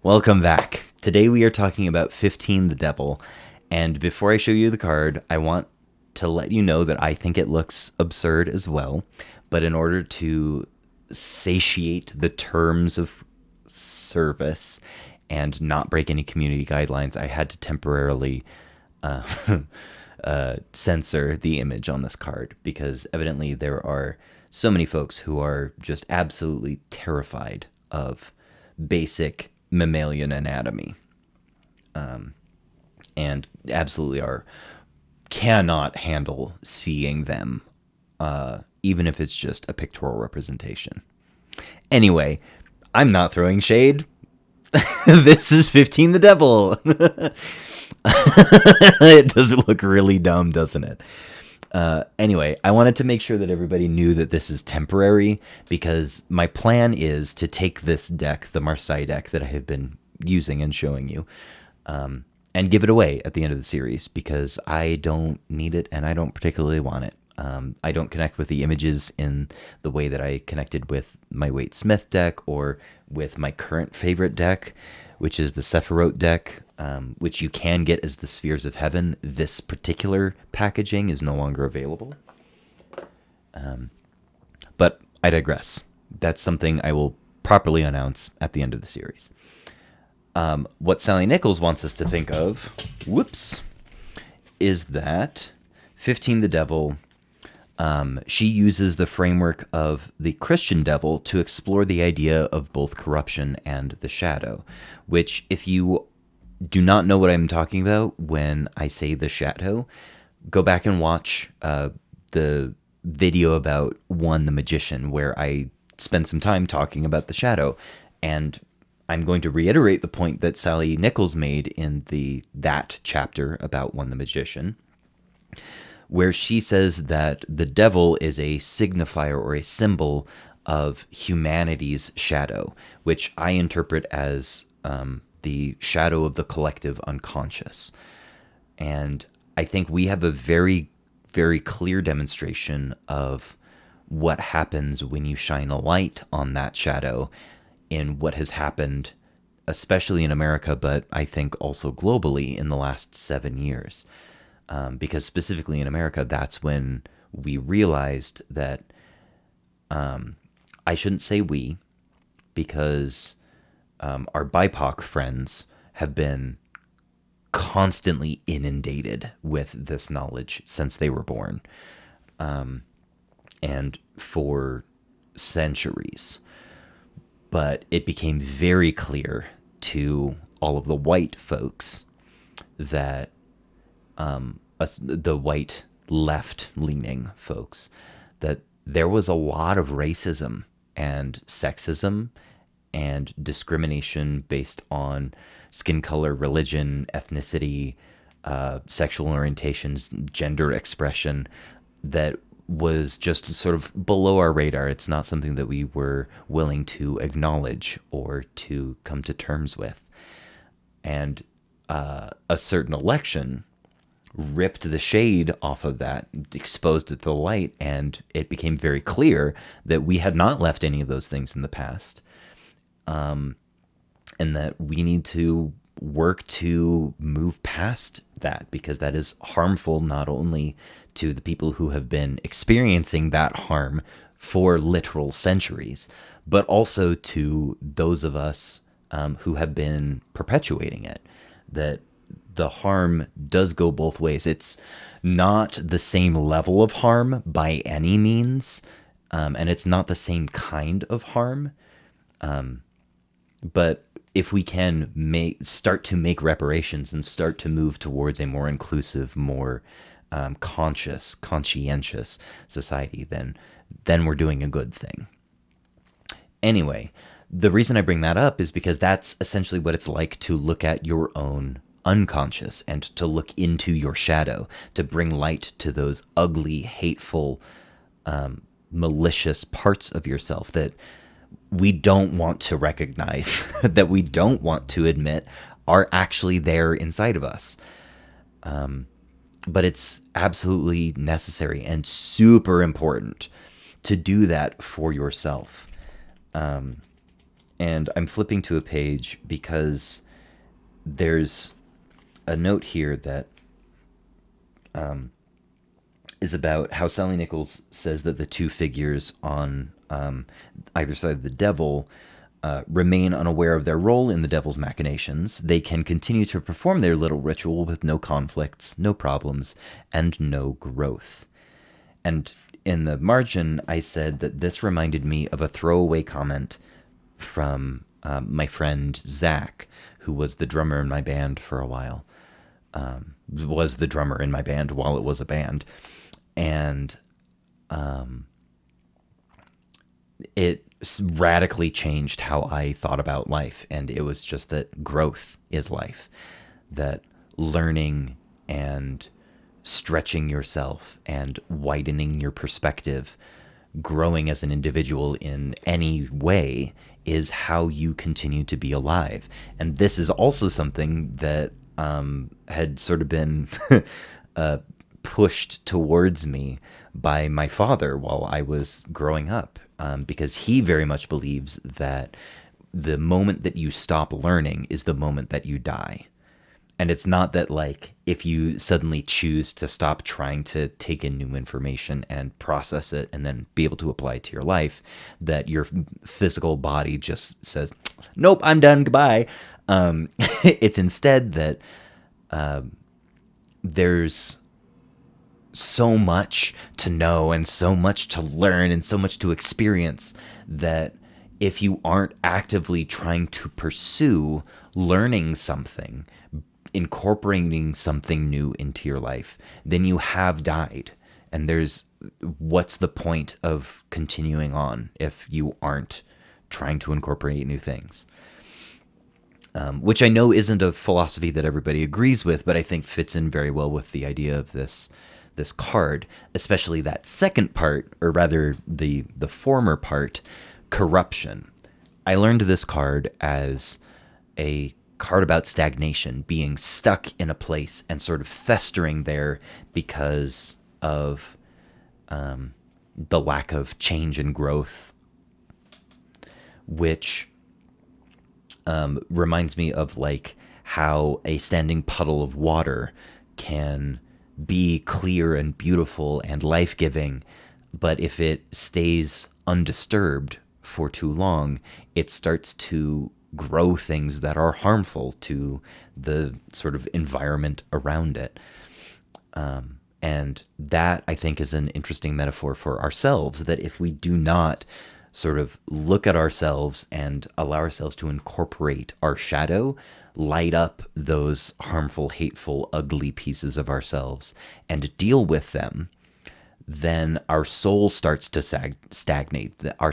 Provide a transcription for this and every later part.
Welcome back. Today we are talking about 15 the Devil, and before I show you the card, I want to let you know that I think it looks absurd as well, but in order to satiate the terms of service and not break any community guidelines, I had to temporarily censor the image on this card because evidently there are so many folks who are just absolutely terrified of basic mammalian anatomy, and absolutely cannot handle seeing them, even if it's just a pictorial representation. Anyway, I'm not throwing shade. This is 15 the Devil. It does look really dumb, doesn't it? Anyway, I wanted to make sure that everybody knew that this is temporary because my plan is to take this deck, the Marseille deck that I have been using and showing you, and give it away at the end of the series because I don't need it and I don't particularly want it. I don't connect with the images in the way that I connected with my Waite Smith deck or with my current favorite deck, which is the Sephiroth deck, which you can get as the Spheres of Heaven. This particular packaging is no longer available. But I digress. That's something I will properly announce at the end of the series. What Sallie Nichols wants us to think of, is that 15 the Devil, she uses the framework of the Christian devil to explore the idea of both corruption and the shadow, which if you do not know what I'm talking about when I say the shadow, go back and watch the video about One the Magician, where I spend some time talking about the shadow. And I'm going to reiterate the point that Sallie Nichols made in that chapter about One the Magician, where she says that the devil is a signifier or a symbol of humanity's shadow, which I interpret as the shadow of the collective unconscious. And I think we have a very, very clear demonstration of what happens when you shine a light on that shadow in what has happened, especially in America, but I think also globally in the last 7 years. Because specifically in America, that's when we realized that, I shouldn't say we, because our BIPOC friends have been constantly inundated with this knowledge since they were born, and for centuries. But it became very clear to all of the white folks that the white left-leaning folks, that there was a lot of racism and sexism and discrimination based on skin color, religion, ethnicity, sexual orientations, gender expression that was just sort of below our radar. It's not something that we were willing to acknowledge or to come to terms with. And a certain election ripped the shade off of that, exposed it to the light, and it became very clear that we had not left any of those things in the past. And that we need to work to move past that, because that is harmful not only to the people who have been experiencing that harm for literal centuries, but also to those of us who have been perpetuating it. That the harm does go both ways. It's not the same level of harm by any means, and it's not the same kind of harm. But if we can start to make reparations and start to move towards a more inclusive, more conscientious society, then we're doing a good thing. Anyway, the reason I bring that up is because that's essentially what it's like to look at your own unconscious and to look into your shadow, to bring light to those ugly, hateful, malicious parts of yourself that we don't want to recognize, that we don't want to admit are actually there inside of us. But it's absolutely necessary and super important to do that for yourself. And I'm flipping to a page because there's a note here that is about how Sallie Nichols says that the two figures on either side of the devil remain unaware of their role in the devil's machinations. They can continue to perform their little ritual with no conflicts, no problems, and no growth. And in the margin, I said that this reminded me of a throwaway comment from my friend Zach, who was the drummer in my band for a while. Was the drummer in my band while it was a band. And it radically changed how I thought about life. And it was just that growth is life. That learning and stretching yourself and widening your perspective, growing as an individual in any way, is how you continue to be alive. And this is also something that had sort of been pushed towards me by my father while I was growing up, because he very much believes that the moment that you stop learning is the moment that you die. And it's not that, like, if you suddenly choose to stop trying to take in new information and process it and then be able to apply it to your life, that your physical body just says, nope, I'm done, goodbye. It's instead that there's so much to know and so much to learn and so much to experience that if you aren't actively trying to pursue learning something, incorporating something new into your life, then you have died. And what's the point of continuing on if you aren't trying to incorporate new things? Which I know isn't a philosophy that everybody agrees with, but I think fits in very well with the idea of this card, especially that second part, or rather the former part, corruption. I learned this card as a card about stagnation, being stuck in a place and sort of festering there because of the lack of change and growth, which reminds me of like how a standing puddle of water can be clear and beautiful and life-giving, but if it stays undisturbed for too long, it starts to grow things that are harmful to the sort of environment around it. And that, I think, is an interesting metaphor for ourselves, that if we do not sort of look at ourselves and allow ourselves to incorporate our shadow, light up those harmful, hateful, ugly pieces of ourselves and deal with them, then our soul starts to stagnate. Our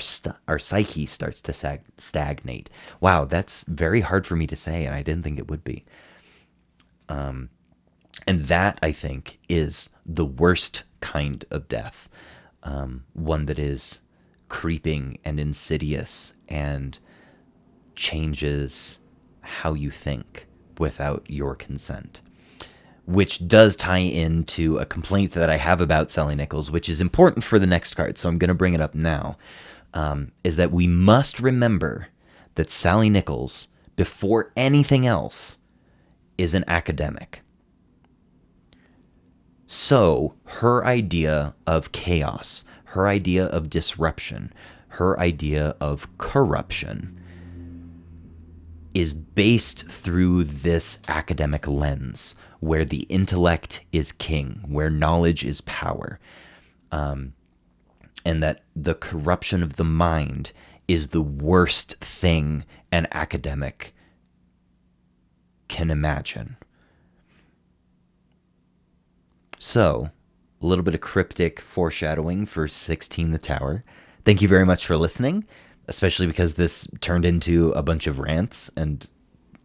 psyche starts to stagnate. Wow, that's very hard for me to say, and I didn't think it would be. And that, I think, is the worst kind of death. One that is creeping and insidious and changes how you think without your consent. Which does tie into a complaint that I have about Sallie Nichols, which is important for the next card, so I'm going to bring it up now, is that we must remember that Sallie Nichols, before anything else, is an academic. So her idea of chaos, her idea of disruption, her idea of corruption is based through this academic lens, where the intellect is king, where knowledge is power, and that the corruption of the mind is the worst thing an academic can imagine. So, a little bit of cryptic foreshadowing for 16 the Tower. Thank you very much for listening, especially because this turned into a bunch of rants and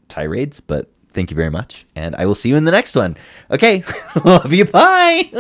tirades, but thank you very much, and I will see you in the next one. Okay, love you, bye!